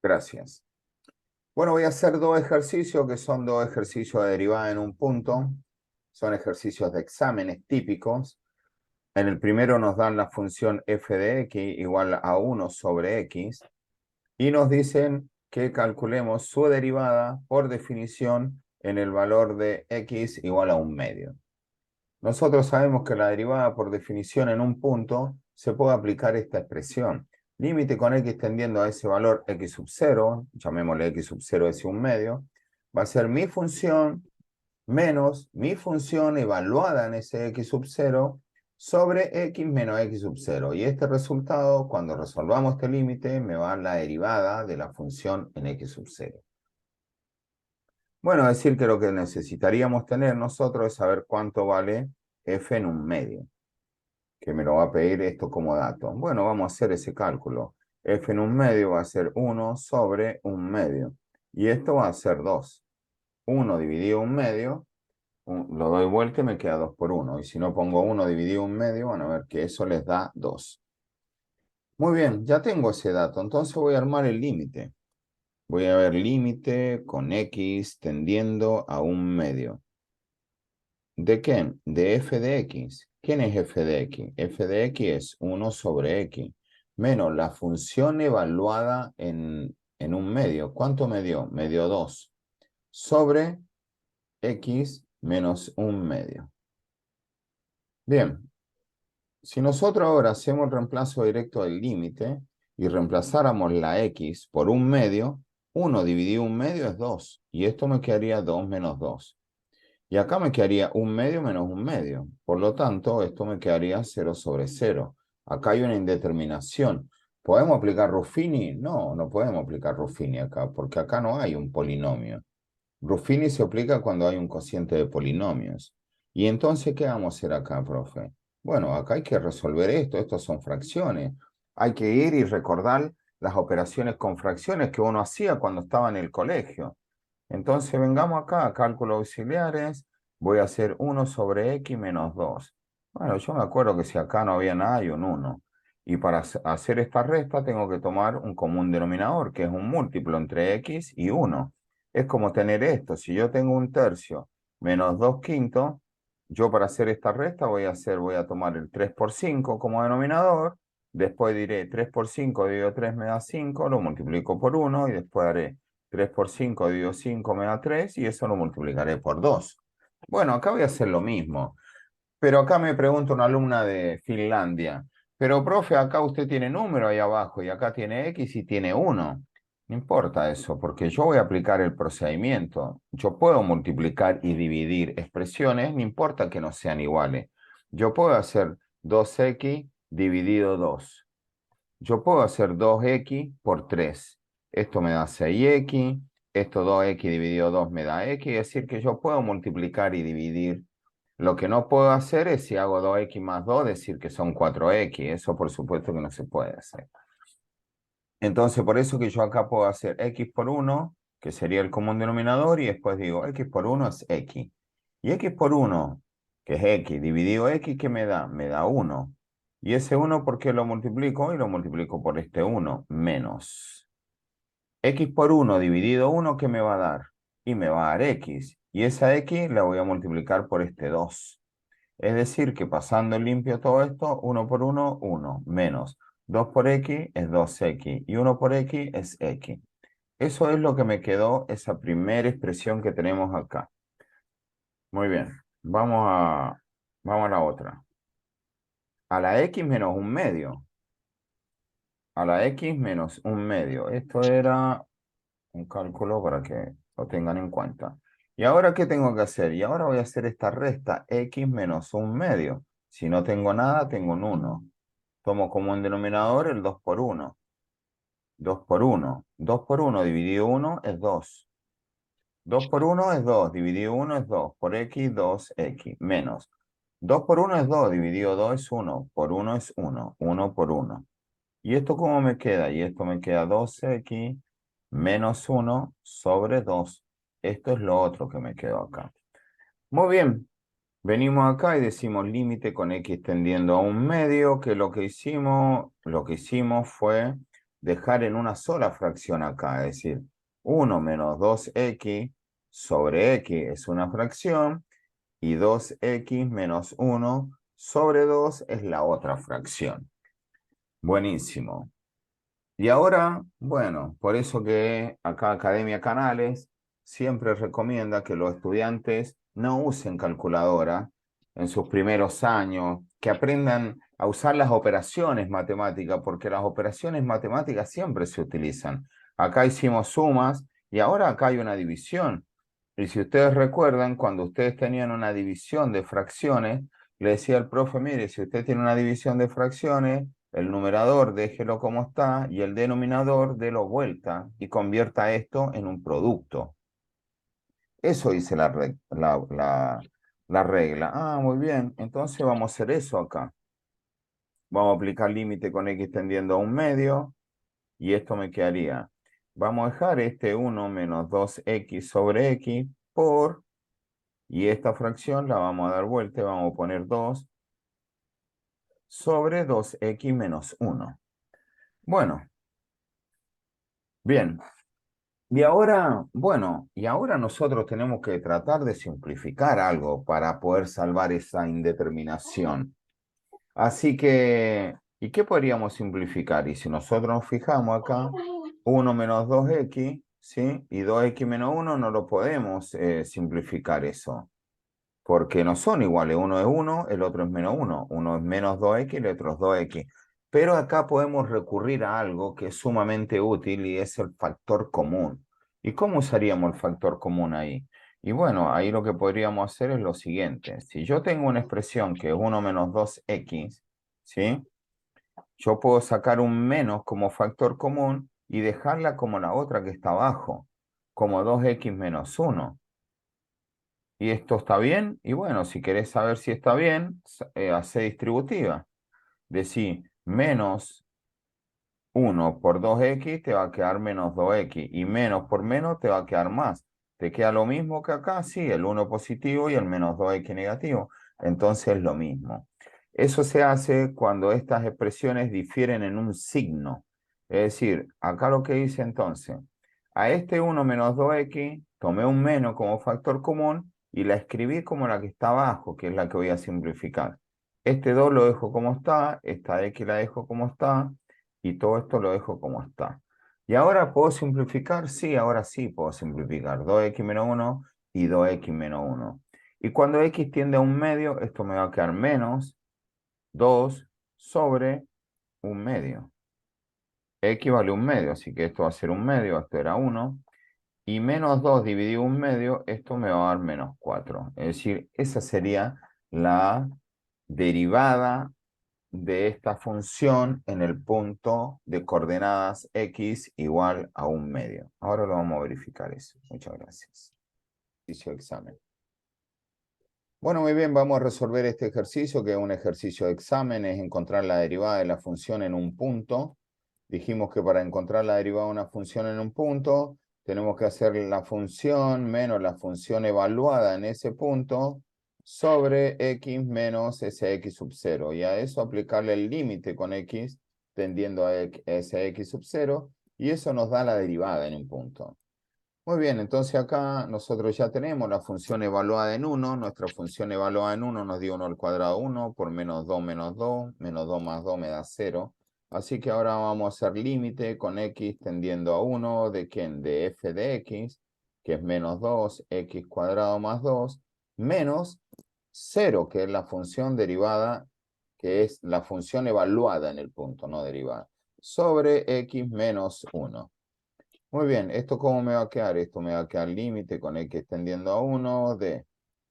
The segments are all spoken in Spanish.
Gracias. Bueno, voy a hacer dos ejercicios que son dos ejercicios de derivada en un punto. Son ejercicios de exámenes típicos. En el primero nos dan la función f de x igual a 1 sobre x y nos dicen que calculemos su derivada por definición en el valor de x igual a 1/2. Nosotros sabemos que la derivada por definición en un punto se puede aplicar esta expresión. Límite con x tendiendo a ese valor x sub 0, llamémosle x sub 0 es 1/2, va a ser mi función menos mi función evaluada en ese x sub 0 sobre x menos x sub 0. Y este resultado, cuando resolvamos este límite, me va a dar la derivada de la función en x sub 0. Bueno, decir que lo que necesitaríamos tener nosotros es saber cuánto vale f en 1/2, que me lo va a pedir esto como dato. Bueno, vamos a hacer ese cálculo. F en 1/2 va a ser 1 sobre 1/2. Y esto va a ser 2. 1 dividido 1/2, lo doy vuelta y me queda 2 por 1. Y si no pongo 1 dividido 1/2, van a ver que eso les da 2. Muy bien, ya tengo ese dato. Entonces voy a armar el límite. Voy a ver límite con x tendiendo a 1/2. ¿De qué? De f de x. ¿Quién es f de x? F de x es 1 sobre x, menos la función evaluada en 1/2. ¿Cuánto me dio? Me dio 2 sobre x menos 1/2. Bien, si nosotros ahora hacemos el reemplazo directo del límite y reemplazáramos la x por 1/2, 1 dividido 1/2 es 2, y esto me quedaría 2 menos 2. Y acá me quedaría 1/2 menos 1/2. Por lo tanto, esto me quedaría 0 sobre 0. Acá hay una indeterminación. ¿Podemos aplicar Ruffini? No, no podemos aplicar Ruffini acá, porque acá no hay un polinomio. Ruffini se aplica cuando hay un cociente de polinomios. ¿Y entonces qué vamos a hacer acá, profe? Bueno, acá hay que resolver esto. Estos son fracciones. Hay que ir y recordar las operaciones con fracciones que uno hacía cuando estaba en el colegio. Entonces vengamos acá a cálculos auxiliares. Voy a hacer 1 sobre x menos 2. Bueno, yo me acuerdo que si acá no había nada hay un 1. Y para hacer esta resta tengo que tomar un común denominador, que es un múltiplo entre x y 1. Es como tener esto. Si yo tengo 1/3 menos 2/5, yo para hacer esta resta voy a tomar el 3 por 5 como denominador. Después diré 3 por 5 dividido 3 me da 5, lo multiplico por 1 y después haré 3 por 5 dividido 5 me da 3 y eso lo multiplicaré por 2. Bueno, acá voy a hacer lo mismo. Pero acá me pregunta una alumna de Finlandia, pero profe, acá usted tiene número ahí abajo y acá tiene X y tiene 1. No importa eso, porque yo voy a aplicar el procedimiento. Yo puedo multiplicar y dividir expresiones, no importa que no sean iguales. Yo puedo hacer 2x dividido 2. Yo puedo hacer 2x por 3. Esto me da 6x, esto 2x dividido 2 me da x, es decir, que yo puedo multiplicar y dividir. Lo que no puedo hacer es, si hago 2x más 2, decir que son 4x. Eso por supuesto que no se puede hacer. Entonces, por eso que yo acá puedo hacer x por 1, que sería el común denominador, y después digo x por 1 es x. Y x por 1, que es x, dividido x, ¿qué me da? Me da 1. Y ese 1, ¿por qué lo multiplico? Y lo multiplico por este 1, menos. X por 1 dividido 1, ¿qué me va a dar? Y me va a dar x. Y esa x la voy a multiplicar por este 2. Es decir, que pasando limpio todo esto, 1 por 1, 1, menos 2 por x es 2x y 1 por x es x. Eso es lo que me quedó, esa primera expresión que tenemos acá. Muy bien, vamos a la otra. A la x menos 1/2. A la x menos 1/2. Esto era un cálculo para que lo tengan en cuenta. ¿Y ahora qué tengo que hacer? Y ahora voy a hacer esta resta, x menos 1/2. Si no tengo nada, tengo un 1. Tomo como un denominador el 2 por 1. 2 por 1. 2 por 1 dividido 1 es 2. 2 por 1 es 2. Dividido 1 es 2. Por x, 2x. Menos. 2 por 1 es 2. Dividido 2 es 1. Por 1 es 1. 1 por 1. ¿Y esto cómo me queda? Y esto me queda 2x menos 1 sobre 2. Esto es lo otro que me quedó acá. Muy bien. Venimos acá y decimos límite con x tendiendo a 1/2, que lo que hicimos fue dejar en una sola fracción acá, es decir, 1 menos 2x sobre x es una fracción y 2x menos 1 sobre 2 es la otra fracción. Buenísimo. Y ahora, bueno, por eso que acá Academia Canales siempre recomienda que los estudiantes no usen calculadora en sus primeros años, que aprendan a usar las operaciones matemáticas, porque las operaciones matemáticas siempre se utilizan. Acá hicimos sumas y ahora acá hay una división. Y si ustedes recuerdan, cuando ustedes tenían una división de fracciones, le decía el profe, mire, si usted tiene una división de fracciones, el numerador déjelo como está y el denominador délo vuelta y convierta esto en un producto. Eso dice la regla. Ah, muy bien. Entonces vamos a hacer eso acá. Vamos a aplicar límite con x tendiendo a un medio y esto me quedaría. Vamos a dejar este 1 menos 2x sobre x por, y esta fracción la vamos a dar vuelta y vamos a poner 2 sobre 2x menos 1. Bueno, bien. Y ahora, bueno, y ahora nosotros tenemos que tratar de simplificar algo para poder salvar esa indeterminación. Así que, ¿y qué podríamos simplificar? Y si nosotros nos fijamos acá, 1 menos 2x, ¿sí? Y 2x menos 1 no lo podemos simplificar eso, porque no son iguales. Uno es 1, el otro es menos 1. Uno es menos 2x y el otro es 2x. Pero acá podemos recurrir a algo que es sumamente útil y es el factor común. ¿Y cómo usaríamos el factor común ahí? Y bueno, ahí lo que podríamos hacer es lo siguiente. Si yo tengo una expresión que es 1 menos 2x, ¿sí? Yo puedo sacar un menos como factor común y dejarla como la otra que está abajo, como 2x menos 1. Y esto está bien, y bueno, si querés saber si está bien, hace distributiva. Decir menos 1 por 2x te va a quedar menos 2x, y menos por menos te va a quedar más. ¿Te queda lo mismo que acá? Sí, el 1 positivo y el menos 2x negativo. Entonces es lo mismo. Eso se hace cuando estas expresiones difieren en un signo. Es decir, acá lo que dice entonces, a este 1 menos 2x tomé un menos como factor común y la escribí como la que está abajo, que es la que voy a simplificar. Este 2 lo dejo como está, esta x la dejo como está, y todo esto lo dejo como está. ¿Y ahora puedo simplificar? Sí, ahora sí puedo simplificar. 2x menos 1 y 2x menos 1. Y cuando x tiende a un medio, esto me va a quedar menos 2 sobre un medio. X vale un medio, así que esto va a ser un medio, esto era 1. Y menos 2 dividido un medio, esto me va a dar menos 4. Es decir, esa sería la derivada de esta función en el punto de coordenadas x igual a un medio. Ahora lo vamos a verificar eso. Muchas gracias. Ejercicio de examen. Bueno, muy bien, vamos a resolver este ejercicio, que es un ejercicio de examen, es encontrar la derivada de la función en un punto. Dijimos que para encontrar la derivada de una función en un punto, tenemos que hacer la función menos la función evaluada en ese punto sobre x menos ese x sub 0. Y a eso aplicarle el límite con x tendiendo a ese x sub 0. Y eso nos da la derivada en un punto. Muy bien, entonces acá nosotros ya tenemos la función evaluada en 1. Nuestra función evaluada en 1 nos dio 1 al cuadrado 1 por menos 2 menos 2. Menos 2 más 2 me da 0. Así que ahora vamos a hacer límite con x tendiendo a 1. ¿De quién? De f de x, que es menos 2, x cuadrado más 2, menos 0, que es la función derivada, que es la función evaluada en el punto, no derivada, sobre x menos 1. Muy bien, ¿esto cómo me va a quedar? Esto me va a quedar límite con x tendiendo a 1 de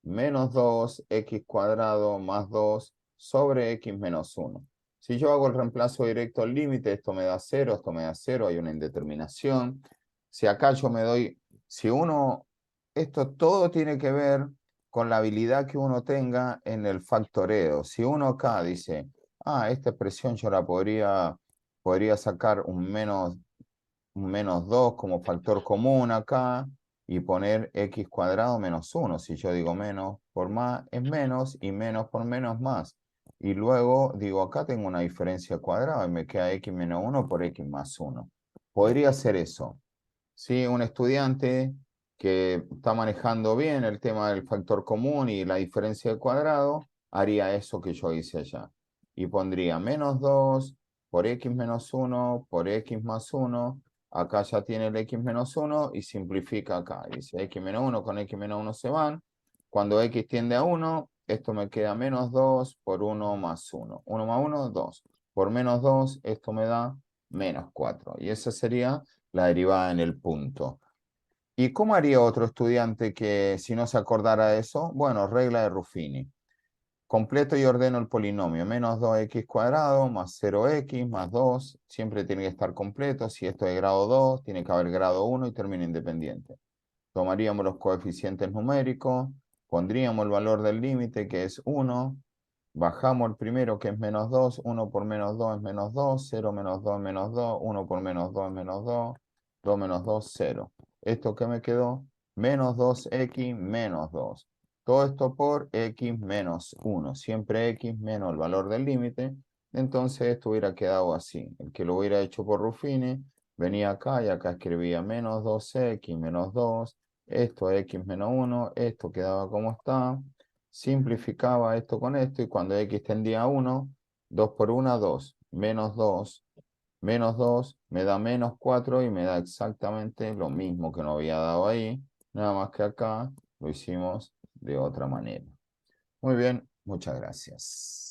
menos 2, x cuadrado más 2 sobre x menos 1. Si yo hago el reemplazo directo al límite, esto me da 0, esto me da 0, hay una indeterminación. Si acá yo me doy, si uno, esto todo tiene que ver con la habilidad que uno tenga en el factoreo. Si uno acá dice, esta expresión yo la podría sacar un menos 2 como factor común acá y poner x cuadrado menos 1. Si yo digo menos por más es menos y menos por menos más. y luego digo, acá tengo una diferencia cuadrada y me queda x menos 1 por x más 1. Podría ser eso. ¿Sí? Un estudiante que está manejando bien el tema del factor común y la diferencia de cuadrado, haría eso que yo hice allá. Y pondría menos 2 por x menos 1 por x más 1. Acá ya tiene el x menos 1 y simplifica acá. Dice x menos 1 con x menos 1 se van. Cuando x tiende a 1, esto me queda menos 2 por 1 más 1. 1 más 1, 2. Por menos 2, esto me da menos 4. Y esa sería la derivada en el punto. ¿Y cómo haría otro estudiante que si no se acordara de eso? Bueno, regla de Ruffini. Completo y ordeno el polinomio. Menos 2x cuadrado más 0x más 2. Siempre tiene que estar completo. Si esto es grado 2, tiene que haber grado 1 y término independiente. Tomaríamos los coeficientes numéricos, pondríamos el valor del límite que es 1, bajamos el primero que es menos 2, 1 por menos 2 es menos 2, 0 menos 2 es menos 2, 1 por menos 2 es menos 2, 2 menos 2, 0. ¿Esto qué me quedó? Menos 2x menos 2. Todo esto por x menos 1. Siempre x menos el valor del límite. Entonces esto hubiera quedado así. El que lo hubiera hecho por Ruffini, venía acá y acá escribía menos 2x menos 2. Esto es x menos 1. Esto quedaba como está. Simplificaba esto con esto y cuando x tendía a 1, 2 por 1, 2. Menos 2 me da menos 4 y me da exactamente lo mismo que nos había dado ahí. Nada más que acá lo hicimos de otra manera. Muy bien, muchas gracias.